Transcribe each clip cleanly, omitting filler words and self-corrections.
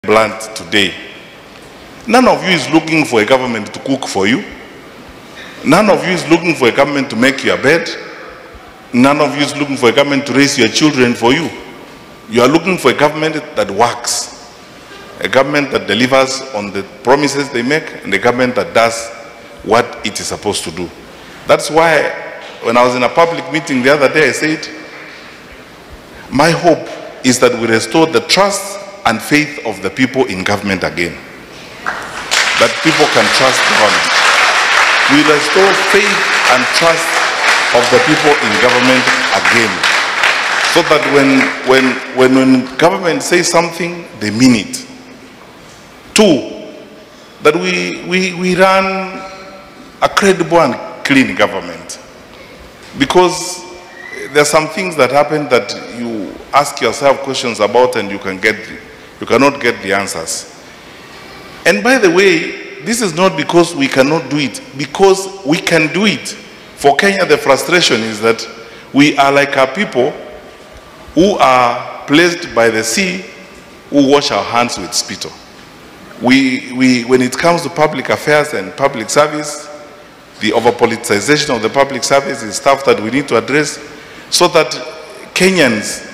blunt today. None of you is looking for a government to cook for you. None of you is looking for a government to make your bed. None of you is looking for a government to raise your children for you. You are looking for a government that works, a government that delivers on the promises they make, and a government that does what it is supposed to do. That's why when I was in a public meeting the other day, I said, my hope is that we restore the trust and faith of the people in government again. That people can trust government. We restore faith and trust of the people in government again. So that when government says something, they mean it. Two, that we run a credible and clean government. Because there are some things that happen that you ask yourself questions about and you cannot get the answers. And by the way, this is not because we cannot do it, because we can do it. For Kenya, the frustration is that we are like our people who are placed by the sea, who wash our hands with spittle. When it comes to public affairs and public service, the over-politicization of the public service is stuff that we need to address so that Kenyans,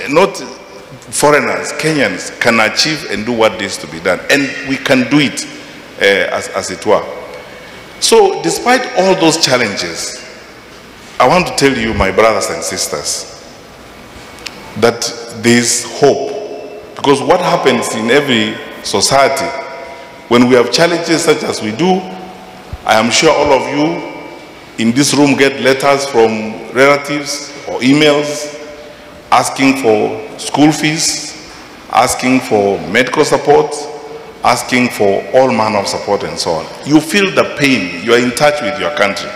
not foreigners, Kenyans can achieve and do what needs to be done. And we can do it as it were. So despite all those challenges, I want to tell you, my brothers and sisters, that there is hope. Because what happens in every society, when we have challenges such as we do, I am sure all of you in this room get letters from relatives or emails asking for school fees, asking for medical support, asking for all manner of support and so on. You feel the pain. You are in touch with your country.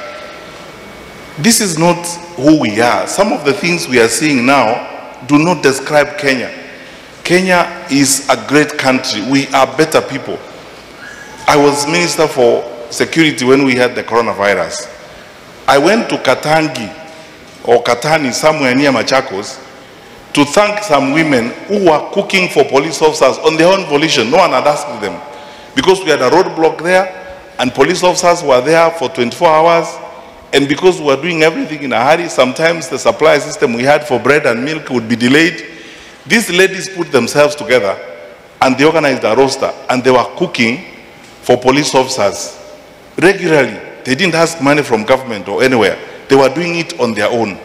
This is not who we are. Some of the things we are seeing now do not describe Kenya. Kenya is a great country. We are better people. I was Minister for Security when we had the coronavirus. I went to Katangi or Katani, somewhere near Machakos, to thank some women who were cooking for police officers on their own volition. No one had asked them. Because we had a roadblock there and police officers were there for 24 hours. And because we were doing everything in a hurry, sometimes the supply system we had for bread and milk would be delayed. These ladies put themselves together and they organized a roster and they were cooking for police officers regularly. They didn't ask money from government or anywhere. They were doing it on their own.